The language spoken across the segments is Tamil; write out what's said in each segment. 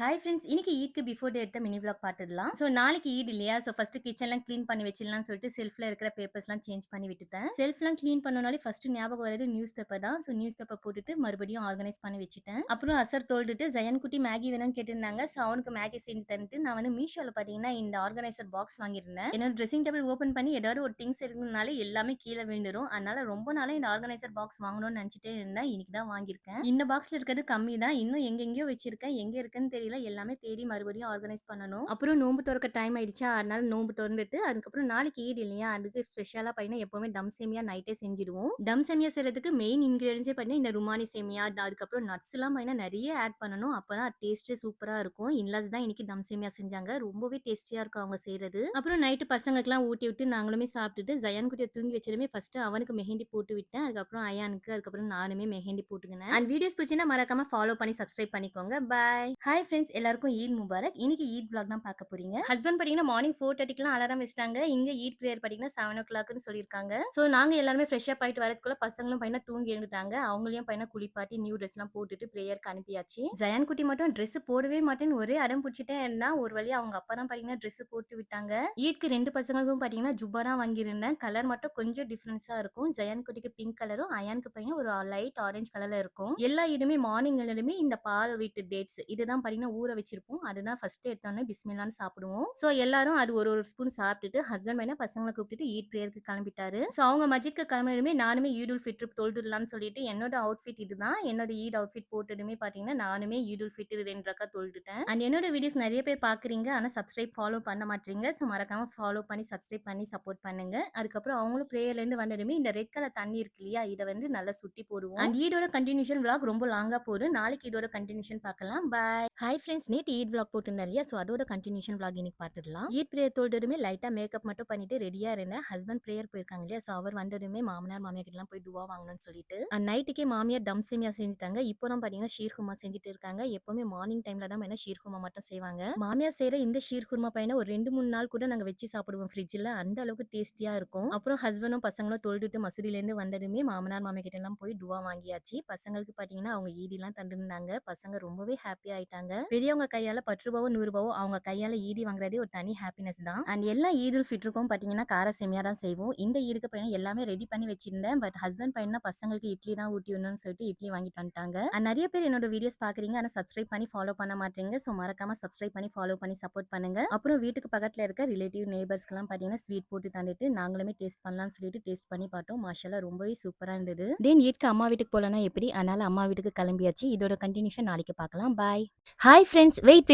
ஹாய் ஃப்ரெண்ட்ஸ், இன்னைக்கு ஈத்க்கு பிஃபோர் டே எடுத்த மினி vlog பார்த்துடலாம். ஸோ நாளைக்கு ஈத் இல்லையா? ஸோ ஃபர்ஸ்ட் கிச்சன்லாம் க்ளீன் பண்ணி வச்சிடலாம்னு சொல்லிட்டு செல்ஃப்ல இருக்கிற பேப்பர்ஸ்லாம் சேஞ்ச் பண்ணி விட்டுட்டேன். செல்ஃப்லாம் க்ளீன் பண்ணனாலே ஃபர்ஸ்ட் ஞாபகம் வரது நியூஸ் பேப்பர் தான். ஸோ நியூஸ் பேப்பர் போட்டுட்டு மறுபடியும் ஆர்கனைஸ் பண்ணி வச்சுட்டேன். அப்புறம் அசர் தோல்டுட்டு ஜயன் குட்டி மேகி வேணும்னு கேட்டிருந்தாங்க. ஸோ அவனுக்கு மேகி செஞ்சு தந்துட்டு நான் வந்து மீஷோவில் பார்த்தீங்கன்னா இந்த ஆர்கனைசர் பாக்ஸ் வாங்கியிருந்தேன். என்னோட ட்ரெஸ்ஸிங் டேபிள் ஓப்பன் பண்ணி ஏதாவது ஒரு திங்ஸ் இருக்குனாலே எல்லாமே கீழே விழுந்துடும். அதனால ரொம்ப நாளா இந்த ஆர்கனைசர் பாக்ஸ் வாங்கணும்னு நினச்சிட்டே இருந்தேன். இன்னைக்கு தான் வாங்கியிருக்கேன். இந்த பாக்ஸ்ல இருக்கிறது கம்மி தான். இன்னும் எங்கெங்கயோ வச்சிருக்கேன். எங்க இருக்குன்னு தெரியல. எல்லாமே தேடி மறுபடியும் ஆர்கனைஸ் பண்ணணும். அப்புறம் நோம்பு திறக்க டைம் ஆயிடுச்சா, அதனால நோம்பு திறந்துட்டு அதுக்கப்புறம் நாளைக்கு ஈட் இல்லையா, அதுக்கு ஸ்பெஷலா பார்த்தீங்கன்னா எப்பவுமே டம் சேமியா நைட்டே செஞ்சிடுவோம். டம் சேமியா செய்யறதுக்கு மெயின் இன்கிரீடியன்ஸே பார்த்தீங்கன்னா இந்த ருமானி சேமியா, அதுக்கப்புறம் நட்ஸ் எல்லாம் பார்த்தீங்கன்னா நிறைய ஆட் பண்ணணும். அப்பதான் டேஸ்டே சூப்பரா இருக்கும். இன்லாஸ் தான் இன்னைக்கு டம் சேமியா செஞ்சாங்க. ரொம்பவே டேஸ்டியா இருக்கும் அவங்க செய்யறது. அப்புறம் நைட்டு பசங்களுக்குலாம் ஊட்டி விட்டு நாங்களுமே சாப்பிட்டுட்டு ஜயான் குட்டியை தூங்கி வச்சதுமே ஃபர்ஸ்ட் அவனுக்கு மெஹந்தி போட்டு விட்டேன். அதுக்கப்புறம் அயானுக்கு, அதுக்கப்புறம் நானுமே மெஹந்தி போட்டுக்கினேன். அண்ட் வீடியோஸ் பிடிச்சினா மறக்காம ஃபாலோ பண்ணி சப்ஸ்கிரைப் பண்ணிக்கோங்க. பாய். ஹாய் ஃப்ரெண்ட்ஸ், எல்லாருக்கும் ஈத் முபாரக். இன்னைக்கு ஈத் vlog தான் பார்க்க போறீங்க. ஹஸ்பண்ட் பாத்தீங்கன்னா மார்னிங் 4:30க்குலாம் அலாரம் வச்சிட்டாங்க. இங்க ஈத் பிரேயர் பாத்தீங்கன்னா 7 o'clockனு சொல்லிருக்காங்க. சோ நாங்க எல்லாருமே ஃப்ரெஷ் அப் ஆயிட்டு வரதுக்குள்ள பசங்களும் பையனா தூங்கி எழுந்துட்டாங்க. அவங்களையும் பையனா குளிப்பாட்டி நியூ ட்ரெஸ் எல்லாம் போட்டுட்டு பிரேயருக்கு அனுப்பியாச்சு. ஜயான் குட்டி மட்டும் ட்ரெஸ் போடவே மாட்டேன்னு ஒரே அடம் பிடிச்சிட்டே இருந்தா. ஒரு வழியா அவங்க அப்பா தான் பாத்தீங்கன்னா ட்ரெஸ் போட்டு விட்டாங்க. ஈத்க்கு 2 பசங்களுக்கும் பாத்தீங்கன்னா ஜுப்பா தான் வாங்கியிருந்தேன். கலர் மட்டும் கொஞ்சம் டிஃபரன்ஸா இருக்கும். ஜயான் குட்டிக்கு பிங்க் கலரும், அயானுக்கு பையன் ஒரு லைட் ஆரஞ்சு கலர்ல இருக்கும். எல்லா இதுமே மார்னிங் எழுதுமே இந்த பால் வித் டேட்ஸ் இதுதான் பாத்தீங்கன்னா ஊற வச்சிருப்போம். அதுதான் ஃபர்ஸ்ட் எடுத்தோன்னே பிஸ்மில்லான்னு சாப்பிடுவோம். ஸோ எல்லாரும் அது ஒரு ஒரு ஸ்பூன் சாப்பிட்டுட்டு ஹஸ்பண்ட் பையனா பசங்களை கூப்பிட்டுட்டு ஈட் பிரேயருக்கு கிளம்பிட்டாரு. ஸோ அவங்க மஜிக்கு கிளம்பிடுமே நானுமே ஈடுல் ஃபிட்ரு தொழுதுடலாம்னு சொல்லிட்டு என்னோட அவுட்ஃபிட் இதுதான். என்னோட ஈட் அவுட்ஃபிட் போட்டுடுமே பார்த்தீங்கன்னா நானுமே ஈடுல் ஃபிட்ரு 2 ரக்கா தொழுதுட்டேன். அண்ட் என்னோட வீடியோஸ் நிறைய பேர் பார்க்குறீங்க, ஆனால் சப்ஸ்கிரைப் ஃபாலோ பண்ண மாட்டீங்க. ஸோ மறக்காம ஃபாலோ பண்ணி சப்ஸ்கிரைப் பண்ணி சப்போர்ட் பண்ணுங்க. அதுக்கப்புறம் அவங்களும் பிரேயர்லேருந்து வந்ததுமே இந்த ரெட் கலர் தண்ணி இருக்கு இல்லையா, இதை வந்து நல்லா சுட்டி போடுவோம். அண்ட் ஈடோட கண்டினியூஷன் vlog ரொம்ப லாங்கா போகுது. நாளைக்கு இதோட கண்டினியூஷன் பார்க்கலாம். பாய். ஹாய் ஃப்ரெண்ட்ஸ், நேற்று ஈட் vlog போட்டிருந்தேன் இல்லையா, ஸோ அதோட கண்டினியூஷன் vlog இன்னைக்கு பார்த்துடலாம். ஈட் பிரேயர் தோல்டதுமே லைட்டா மேக்கப் மட்டும் பண்ணிட்டு ரெடியா இருந்தேன். ஹஸ்பண்ட் பிரேயர் போயிருக்காங்க இல்லையா, ஸோ அவர் வந்ததுமே மாமனார் மாமியார் கிட்ட போய் துவா வாங்கணும்னு சொல்லிட்டு நைட்டுக்கே மாமியார் டம் சேமியா செஞ்சுட்டாங்க. இப்போ தான் பாத்தீங்கன்னா ஷீர்குமா செஞ்சுட்டு இருக்காங்க. எப்பவுமே மார்னிங் டைம்ல தான் வேணா ஷீர்குமா மட்டும் செய்வாங்க. மாமியார் செய்யற இந்த ஷீர்குமா பையனை ஒரு 2-3 நாள் கூட நாங்க வச்சு சாப்பிடுவோம் ஃப்ரிட்ஜ்ல. அந்த அளவுக்கு டேஸ்டியா இருக்கும். அப்புறம் ஹஸ்பண்டும் பசங்களும் தொழுதுட்டு மசூதியில இருந்து வந்ததுமே மாமனார் மாமியார் கிட்ட எல்லாம் போய் துவா வாங்கியாச்சு. பசங்களுக்கு பாத்தீங்கன்னா அவங்க ஈடிலாம் தந்துருந்தாங்க. பசங்க ரொம்பவே ஹாப்பி ஆயிட்டாங்க. பெரியவங்க கையால 10 ரூபாவோ 100 ரூபாவோ அவங்க கையால ஈடி வாங்குறதே ஒரு தனி ஹாப்பினஸ் தான். அண்ட் எல்லா ஈதுல் ஃபிட்ருக்கும் பாத்தீங்கன்னா கார சேமியா தான் செய்வோம். இந்த ஈடுக்கு பையன் எல்லாமே ரெடி பண்ணி வச்சிருந்தேன். பட் ஹஸ்பண்ட் பையனா பசங்களுக்கு இட்லி தான் ஊட்டி விடணும்னு சொல்லிட்டு இட்லி வாங்கிட்டு வந்துட்டாங்க. அண்ட் நிறைய பேர் என்னோட வீடியோஸ் பாக்குறீங்க, ஆனா சப்ஸ்கிரைப் பண்ணி ஃபாலோ பண்ண மாட்டீங்க. ஸோ மறக்காம சப்ஸ்கிரைப் பண்ணி ஃபாலோ பண்ணி சப்போர்ட் பண்ணுங்க. அப்புறம் வீட்டுக்கு பக்கத்துல இருக்க ரிலேட்டிவ் நெய்பர்ஸ்க்கு எல்லாம் பாத்தீங்கன்னா ஸ்வீட் போட்டு தந்துட்டு நாங்களுமே டேஸ்ட் பண்ணலாம்னு சொல்லிட்டு டேஸ்ட் பண்ணி பார்த்தோம். மாஷால்லா ரொம்பவே சூப்பரா இருந்தது. தென் ஈட்க்கு அம்மா வீட்டுக்கு போலனா எப்படி, அதனால அம்மா வீட்டுக்கு கிளம்பியாச்சு. இதோட கண்டினியூஷன் நாளைக்கு பார்க்கலாம். பாய். ஹாய் ஃப்ரெண்ட்ஸ், வெயிட்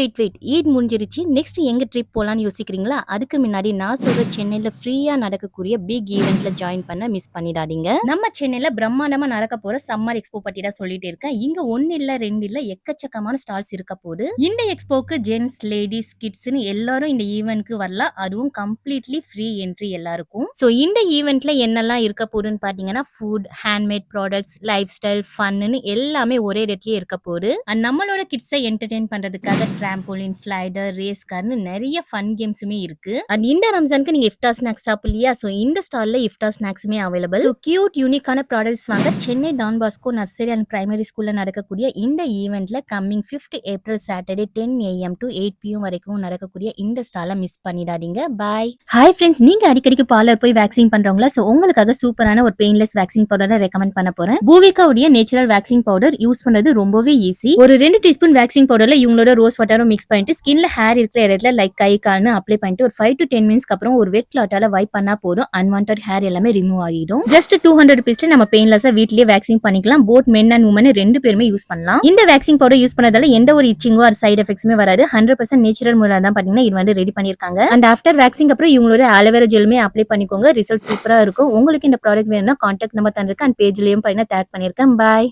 ஈட் முடிஞ்சிருச்சு. நெக்ஸ்ட் எங்க ட்ரிப் போலான்னு யோசிக்கிறீங்களா? அதுக்கு முன்னாடி நான் சொல்ற சென்னையில ஃப்ரீயா நடக்கக்கூடிய பிக் ஈவென்ட்ல ஜாயின் பண்ண மிஸ் பண்ணிடாதீங்க. நம்ம சென்னையில பிரம்மாண்டமா நடக்க போற சம்மர் எக்ஸ்போ பத்தி தான் சொல்லிட்டு இருக்கேன். இங்க 1 இல்ல 2 இல்ல எக்கச்சக்கமான ஸ்டால்ஸ் இருக்க போது. இந்த எக்ஸ்போக்கு ஜென்ஸ், லேடிஸ், கிட்ஸ்னு எல்லாரும் இந்த ஈவென்ட்க்கு வரலாம். அதுவும் கம்ப்ளீட்லி ஃப்ரீ என்ட்ரி எல்லாருக்கும். சோ இந்த ஈவென்ட்ல என்னெல்லாம் இருக்க போகுதுன்னு பாத்தீங்கன்னா food, handmade products, life style, fun எல்லாமே ஒரே இடத்துலயே இருக்க போகுது. நம்மளோட கிட்ஸை என்டர்டெயின் பண்றதுக்காக டிராம்போலின், ஸ்லைடர், ரேஸ் கார்னு நிறைய ஃபன் கேம்ஸுமே இருக்கு. அண்ட் இந்த ரம்ஜானுக்கு நீங்க இஃப்டார் ஸ்நாக்ஸ் சாப்பிடலையா, சோ இந்த ஸ்டால்ல இஃப்டார் ஸ்நாக்ஸுமே அவைலபிள். சோ கியூட் யூனிக்கான ப்ராடக்ட்ஸ் வாங்க Chennai Don Bosco nursery and primary ஸ்கூல்ல நடக்கக்கூடிய இந்த ஈவென்ட்ல coming 5th April Saturday 10 AM to 8 PM வரைக்கும் நடக்கக்கூடிய இந்த ஸ்டாலை மிஸ் பண்ணிடாதீங்க. பாய். ஹாய் ஃப்ரெண்ட்ஸ், நீங்க அடிக்கடிக்கு பார்லர் போய் வேக்சின் பண்றவங்களா? சோ உங்களுக்காக சூப்பரான ஒரு பெயின்லெஸ் வேக்சின் பவுடரை ரெக்கமெண்ட் பண்ண போறேன். பூவிகாவுடைய நேச்சுரல் வேக்சின் பவுடர் யூஸ் பண்றது ரொம்பவே ஈஸி. ஒரு 2 டீஸ்பூன் வேக்சின் பவுடர்ல இவங்களோட ரோஸ் வாட்டரும் மிக்ஸ் பண்ணிட்டு ஸ்கின்ல ஹேர் இருக்கிற இடத்துல லைக் கை கால்னு அப்ளை பண்ணிட்டு ஒரு 5 to 10 மினிட்ஸ்க்கு அப்புறம் ஒரு வெட் கிளாத்தால வைப் பண்ணா போதும். அன்வான்டட் ஹேர் எல்லாமே ரிமூவ் ஆகிடும். ஜஸ்ட் 200 rupeesல நம்ம பெயின்லெஸ்ஸா வீட்லயே வேக்சின் பண்ணிக்கலாம். போத் மென் அண்ட் உமன் 2 பேருமே யூஸ் பண்ணலாம். இந்த வேக்சின் பவுடர் யூஸ் பண்ணதால எந்த ஒரு இச்சிங்கோ ஆர் சைடு எஃபெக்ட்ஸுமே வராது. 100% நேச்சுரல் முறையில தான் பாத்தீங்கன்னா இது வந்து ரெடி பண்ணிருக்காங்க. அண்ட் ஆஃப்டர் வேக்சின் அப்புறம் இவங்களோட ஆலோவேரா ஜெல்மே அப்ளை பண்ணிக்கோங்க. ரிசல்ட் சூப்பரா இருக்கும். உங்களுக்கு இந்த ப்ராடக்ட் வேணும்னா கான்டாக்ட் நம்பர் தந்திருக்கேன் அண்ட் பேஜ்லயும் டேக் பண்ணிருக்கேன். பாய்.